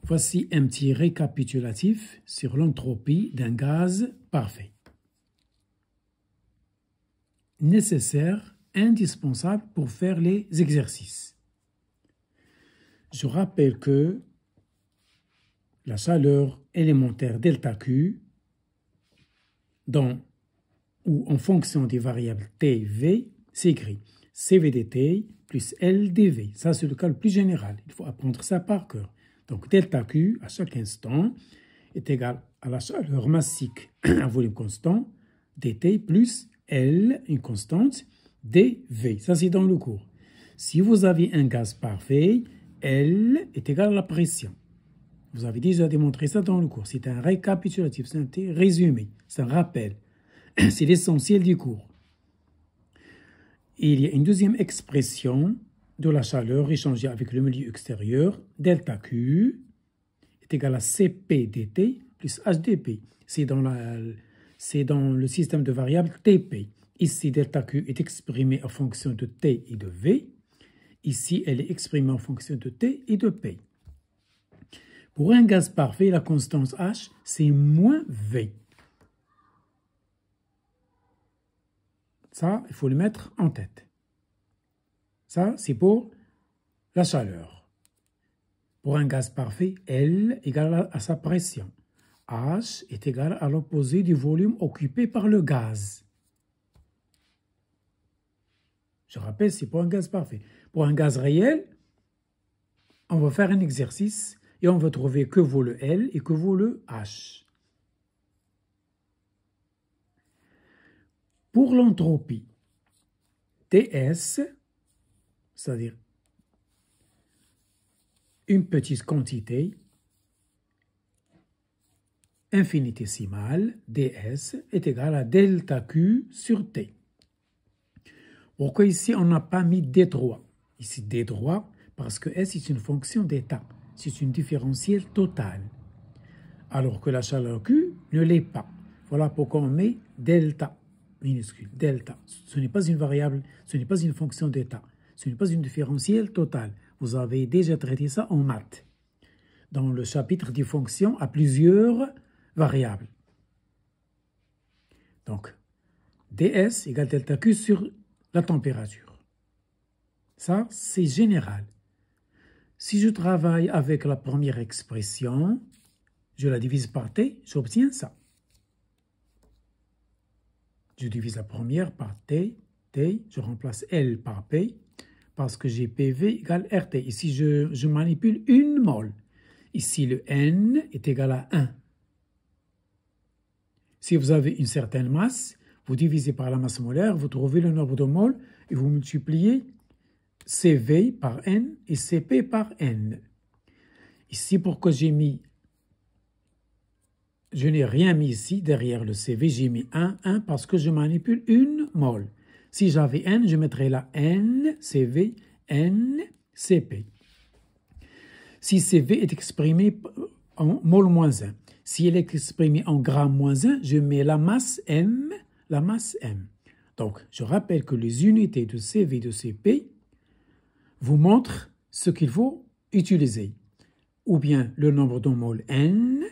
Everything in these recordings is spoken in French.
Voici un petit récapitulatif sur l'entropie d'un gaz parfait. Nécessaire, indispensable pour faire les exercices. Je rappelle que la chaleur élémentaire ΔQ, ou en fonction des variables T et V, c'est écrit CV dt plus L dV. Ça, c'est le cas le plus général. Il faut apprendre ça par cœur. Donc, ΔQ, à chaque instant, est égal à la chaleur massique à volume constant, dt plus L, une constante, dV. Ça, c'est dans le cours. Si vous avez un gaz parfait, L est égal à la pression. Vous avez déjà démontré ça dans le cours. C'est un récapitulatif, c'est un résumé, c'est un rappel. C'est l'essentiel du cours. Et il y a une deuxième expression de la chaleur échangée avec le milieu extérieur, ΔQ, est égal à Cp dt plus HdP. C'est dans le système de variables Tp. Ici, ΔQ est exprimé en fonction de T et de V. Ici, elle est exprimée en fonction de T et de P. Pour un gaz parfait, la constante H, c'est moins V. Ça, il faut le mettre en tête. Ça, c'est pour la chaleur. Pour un gaz parfait, L égale à sa pression. H est égal à l'opposé du volume occupé par le gaz. Je rappelle, c'est pour un gaz parfait. Pour un gaz réel, on va faire un exercice et on va trouver que vaut le L et que vaut le H. Pour l'entropie, TS, c'est-à-dire une petite quantité infinitésimale, ds, est égal à ΔQ sur T. Pourquoi ici on n'a pas mis D3? Ici D3 parce que S est une fonction d'état, c'est une différentielle totale, alors que la chaleur Q ne l'est pas. Voilà pourquoi on met delta minuscule, delta. Ce n'est pas une variable, ce n'est pas une fonction d'état, ce n'est pas une différentielle totale. Vous avez déjà traité ça en maths, dans le chapitre des fonctions à plusieurs variables. Donc, ds égale delta Q sur la température. Ça, c'est général. Si je travaille avec la première expression, je la divise par T, j'obtiens ça. Je divise la première par T, je remplace L par P, parce que j'ai PV égale RT. Ici, je manipule une mole. Ici, le N est égal à 1. Si vous avez une certaine masse, vous divisez par la masse molaire, vous trouvez le nombre de moles et vous multipliez CV par N et CP par N. Ici, pourquoi je n'ai rien mis ici derrière le CV, j'ai mis 1 parce que je manipule une mole. Si j'avais N, je mettrais là N, CV, N, CP. Si CV est exprimé en mol moins 1, si elle est exprimée en gramme moins 1, je mets la masse M, Donc, je rappelle que les unités de CV et de CP vous montrent ce qu'il faut utiliser. Ou bien le nombre de moles N,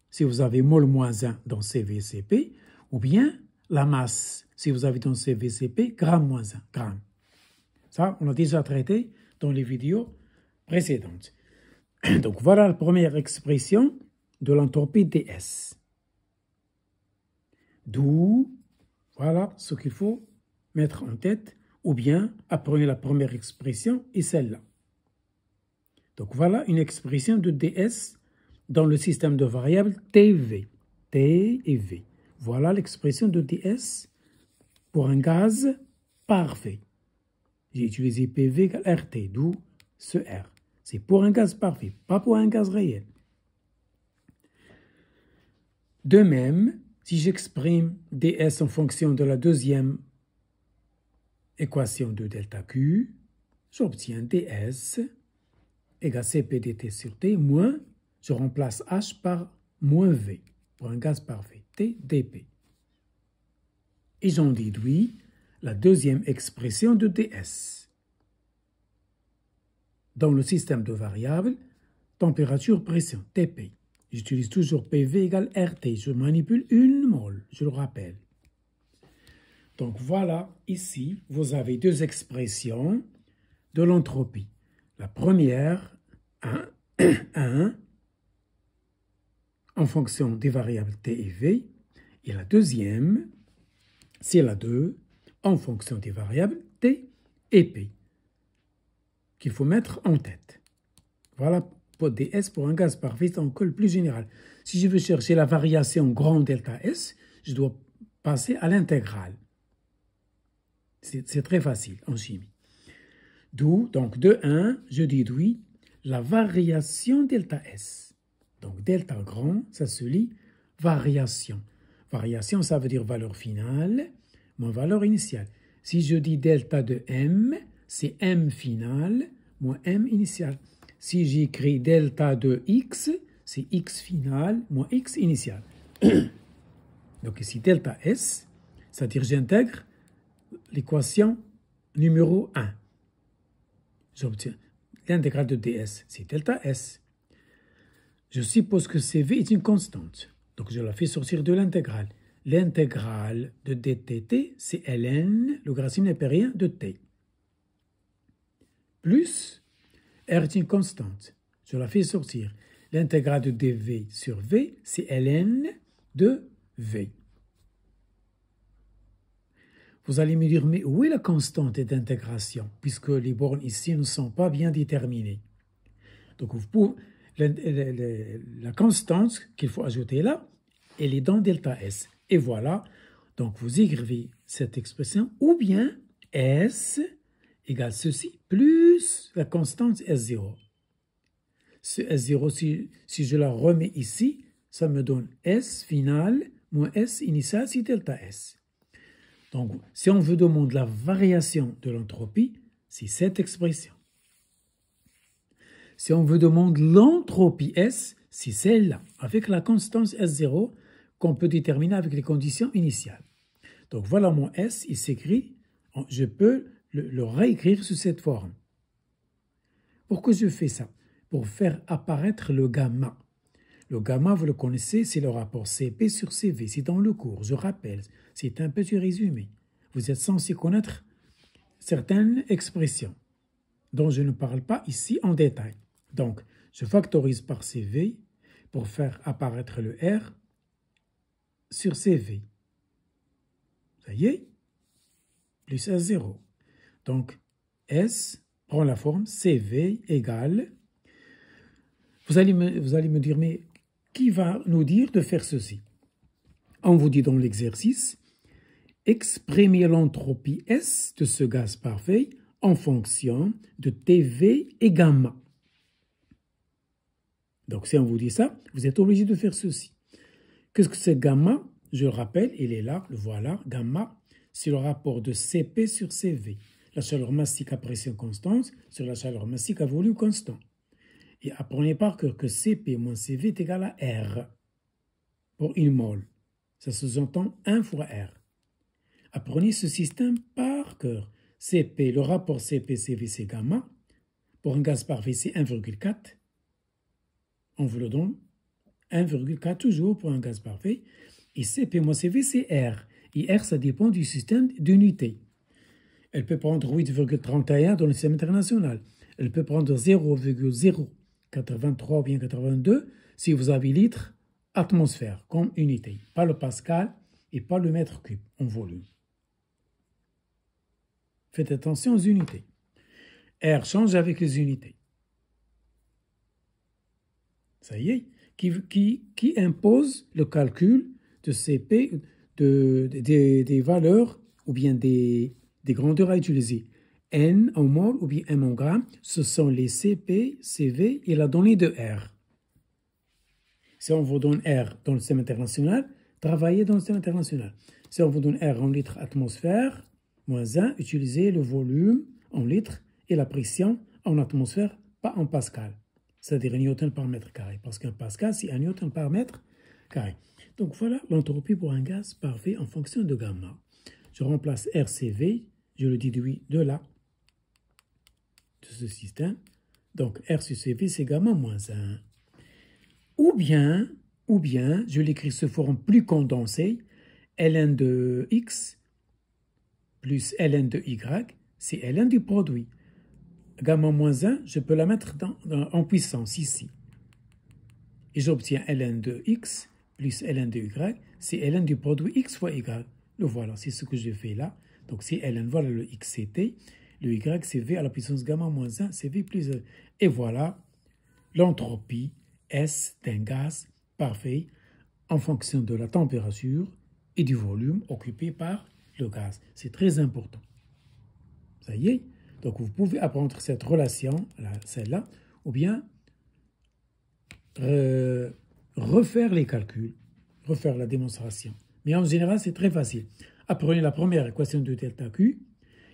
si vous avez mol moins 1 dans CV et CP, ou bien la masse, si vous avez dans CV et CP, gramme moins 1, gramme. Ça, on a déjà traité dans les vidéos précédentes. Donc, voilà la première expression de l'entropie ds. D'où, voilà ce qu'il faut mettre en tête, ou bien apprenez la première expression et celle-là. Donc, voilà une expression de ds dans le système de variables TV, T et V. Voilà l'expression de ds pour un gaz parfait. J'ai utilisé PV égale RT, d'où ce R. C'est pour un gaz parfait, pas pour un gaz réel. De même, si j'exprime ds en fonction de la deuxième équation de ΔQ, j'obtiens ds égale Cp dt sur T moins, je remplace H par moins V pour un gaz parfait, T dP. Et j'en déduis la deuxième expression de ds. Dans le système de variables, température, pression, TP. J'utilise toujours PV égale RT. Je manipule une mole, je le rappelle. Donc voilà, ici, vous avez deux expressions de l'entropie. La première, 1, en fonction des variables T et V. Et la deuxième, c'est la 2, en fonction des variables T et P, qu'il faut mettre en tête. Voilà pour ds pour un gaz parfait en col plus général. Si je veux chercher la variation grand delta S, je dois passer à l'intégrale. C'est très facile en chimie. D'où, donc, de 1, je déduis la variation delta S. Donc, delta grand, ça se lit variation. Variation, ça veut dire valeur finale moins valeur initiale. Si je dis delta de M, c'est M final moins M initial. Si j'écris delta de X, c'est X final moins X initial. Donc ici, delta S, c'est-à-dire j'intègre l'équation numéro 1. J'obtiens l'intégrale de ds, c'est delta S. Je suppose que CV est une constante, donc je la fais sortir de l'intégrale. L'intégrale de dtt, c'est ln, logarithme népérien de t. Plus, R est une constante, je la fais sortir. L'intégrale de dv sur v, c'est ln de v. Vous allez me dire, mais où est la constante d'intégration, puisque les bornes ici ne sont pas bien déterminées. Donc, vous pouvez, la constante qu'il faut ajouter là, elle est dans delta S. Et voilà, donc vous écrivez cette expression, ou bien S égale ceci, plus la constante S0. Ce S0, si je la remets ici, ça me donne S final moins S initial, c'est delta S. Donc, si on veut demander la variation de l'entropie, c'est cette expression. Si on veut demander l'entropie S, c'est celle-là, avec la constante S0 qu'on peut déterminer avec les conditions initiales. Donc, voilà mon S, il s'écrit, je peux le réécrire sous cette forme. Pourquoi je fais ça? Pour faire apparaître le gamma. Le gamma, vous le connaissez, c'est le rapport CP sur CV. C'est dans le cours, je rappelle. C'est un petit résumé. Vous êtes censé connaître certaines expressions dont je ne parle pas ici en détail. Donc, je factorise par CV pour faire apparaître le R sur CV. Ça y est, plus S0. Donc, S prend la forme CV égale... Vous allez me dire, mais qui va nous dire de faire ceci? On vous dit dans l'exercice, exprimer l'entropie S de ce gaz parfait en fonction de TV et gamma. Donc, si on vous dit ça, vous êtes obligé de faire ceci. Qu'est-ce que c'est gamma? Je le rappelle, il est là, le voilà. Gamma, c'est le rapport de CP sur CV. La chaleur massique à pression constante sur la chaleur massique à volume constant. Et apprenez par cœur que CP moins CV est égal à R pour une mole. Ça se sous-entend 1 fois R. Apprenez ce système par cœur. CP, le rapport CP-CV, c'est gamma. Pour un gaz parfait, c'est 1,4. On vous le donne. 1,4 toujours pour un gaz parfait. Et CP moins CV, c'est R. Et R, ça dépend du système d'unité. Elle peut prendre 8,31 dans le système international. Elle peut prendre 0,083 ou bien 82 si vous avez litres, atmosphère comme unité. Pas le pascal et pas le mètre cube en volume. Faites attention aux unités. R change avec les unités. Ça y est, qui impose le calcul de CP, des valeurs ou bien des grandeurs à utiliser. N en mol ou bien M en grammes, ce sont les CP, CV et la donnée de R. Si on vous donne R dans le système international, travaillez dans le système international. Si on vous donne R en litres atmosphère, moins 1, utilisez le volume en litres et la pression en atmosphère, pas en pascal. C'est-à-dire newton par mètre carré. Parce qu'un pascal, c'est 1 newton par mètre carré. Donc voilà l'entropie pour un gaz parfait en fonction de gamma. Je remplace RCV, je le déduis de là, de ce système. Donc, R sur CV, c'est gamma moins 1. Ou bien, je l'écris sous forme plus condensée, ln de x plus ln de y, c'est ln du produit. Gamma moins 1, je peux la mettre en puissance ici. Et j'obtiens ln de x plus ln de y, c'est ln du produit x fois y. Le voilà, c'est ce que je fais là. Donc c'est ln, voilà le x c'est t, le y c'est v à la puissance gamma moins 1, c'est v plus 1. Et voilà l'entropie S d'un gaz parfait en fonction de la température et du volume occupé par le gaz. C'est très important. Ça y est. Donc vous pouvez apprendre cette relation, celle-là, ou bien refaire les calculs, refaire la démonstration. Mais en général, c'est très facile. Apprenez la première équation de delta Q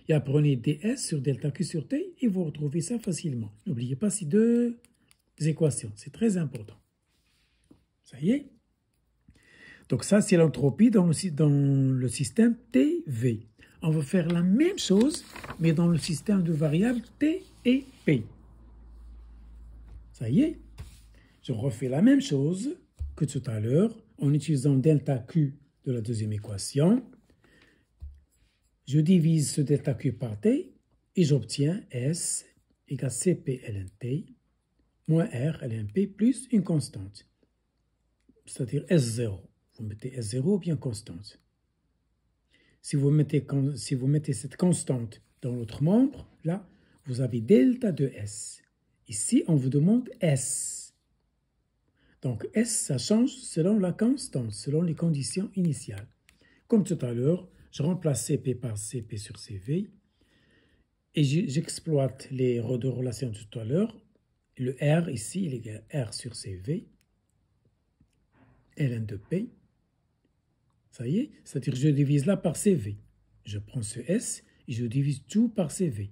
et apprenez ds sur delta Q sur T et vous retrouvez ça facilement. N'oubliez pas ces deux équations, c'est très important. Ça y est. Donc ça, c'est l'entropie dans le système TV. On va faire la même chose, mais dans le système de variables T et P. Ça y est. Je refais la même chose que tout à l'heure en utilisant delta Q de la deuxième équation. Je divise ce delta Q par T et j'obtiens S égale CP ln T moins R ln P plus une constante, c'est-à-dire S0. Vous mettez S0 ou bien constante. Si vous mettez cette constante dans l'autre membre, là, vous avez delta de S. Ici, on vous demande S. Donc, S, ça change selon la constante, selon les conditions initiales. Comme tout à l'heure, je remplace CP par CP sur CV et j'exploite les deux relations de tout à l'heure. Le R, ici, il est égal à R sur CV, ln de P. Ça y est, c'est-à-dire je divise là par CV. Je prends ce S et je divise tout par CV.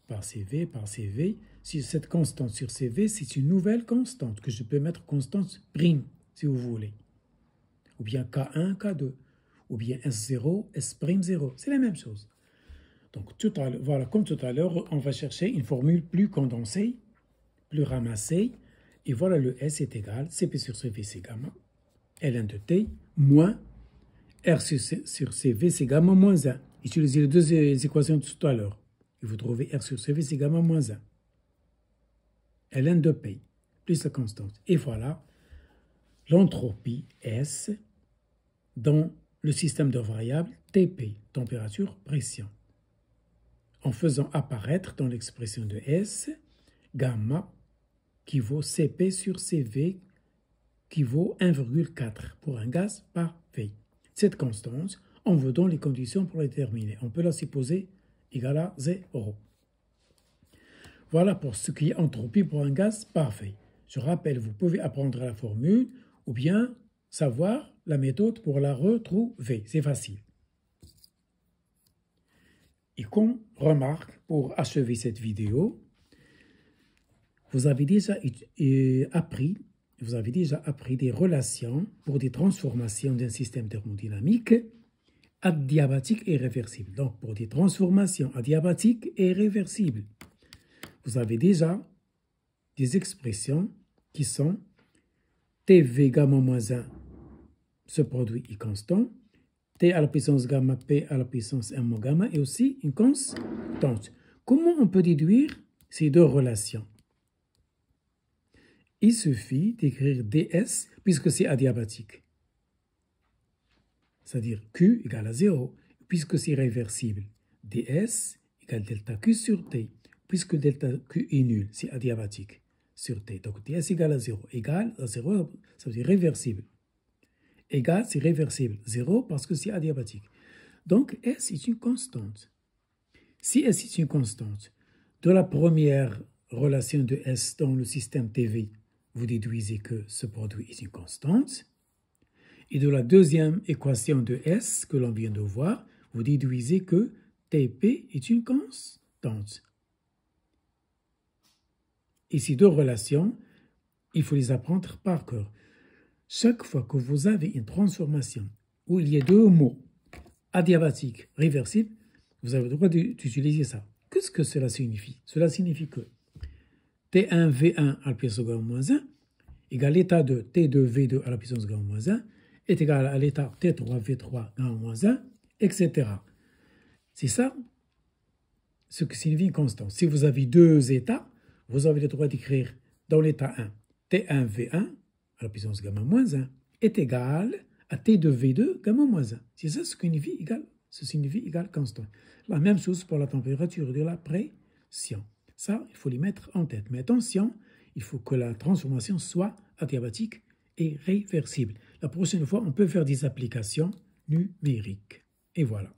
Par CV, par CV. Si cette constante sur CV, c'est une nouvelle constante que je peux mettre constante prime, si vous voulez. Ou bien K1, K2. Ou bien S0, S'0. C'est la même chose. Donc, voilà, comme tout à l'heure, on va chercher une formule plus condensée, plus ramassée. Et voilà, le S est égal, CP sur CV, c'est gamma, ln de T, moins R sur CV, c'est gamma moins 1. Utilisez les deux équations de tout à l'heure. Et vous trouvez R sur CV, c'est gamma moins 1. ln de P, plus la constante. Et voilà l'entropie S dans le système de variables TP, température, pression. En faisant apparaître dans l'expression de S, gamma qui vaut CP sur CV qui vaut 1,4 pour un gaz parfait. Cette constante, on veut donc les conditions pour la déterminer. On peut la supposer égale à 0. Voilà pour ce qui est entropie pour un gaz parfait. Je rappelle, vous pouvez apprendre la formule ou bien savoir la méthode pour la retrouver. C'est facile. Et comme remarque, pour achever cette vidéo, vous avez déjà appris des relations pour des transformations d'un système thermodynamique adiabatique et réversible. Donc, pour des transformations adiabatiques et réversibles, vous avez déjà des expressions qui sont TV gamma moins 1, ce produit est constant, T à la puissance gamma, P à la puissance 1 moins gamma, et aussi une constante. Comment on peut déduire ces deux relations? Il suffit d'écrire ds puisque c'est adiabatique. C'est-à-dire Q égale à 0, puisque c'est réversible. ds égale delta Q sur T, puisque delta Q est nul, c'est adiabatique sur T. Donc ds égale à 0. Égal à 0, ça veut dire réversible. Égal, c'est réversible. 0 parce que c'est adiabatique. Donc S est une constante. Si S est une constante, de la première relation de S dans le système TV, vous déduisez que ce produit est une constante. Et de la deuxième équation de S que l'on vient de voir, vous déduisez que TP est une constante. Et ces deux relations, il faut les apprendre par cœur. Chaque fois que vous avez une transformation où il y a deux mots, adiabatique, réversible, vous avez le droit d'utiliser ça. Qu'est-ce que cela signifie? Cela signifie que T1 V1 à la puissance gamma moins 1 égale l'état de T2 V2 à la puissance gamma moins 1 est égal à l'état T3 V3 gamma moins 1, etc. C'est ça ce que signifie une constante. Si vous avez deux états, vous avez le droit d'écrire dans l'état 1, T1 V1 à la puissance gamma moins 1 est égal à T2 V2 gamma moins 1. C'est ça ce que signifie égal constante. La même chose pour la température de la pression. Ça, il faut les mettre en tête. Mais attention, il faut que la transformation soit adiabatique et réversible. La prochaine fois, on peut faire des applications numériques. Et voilà.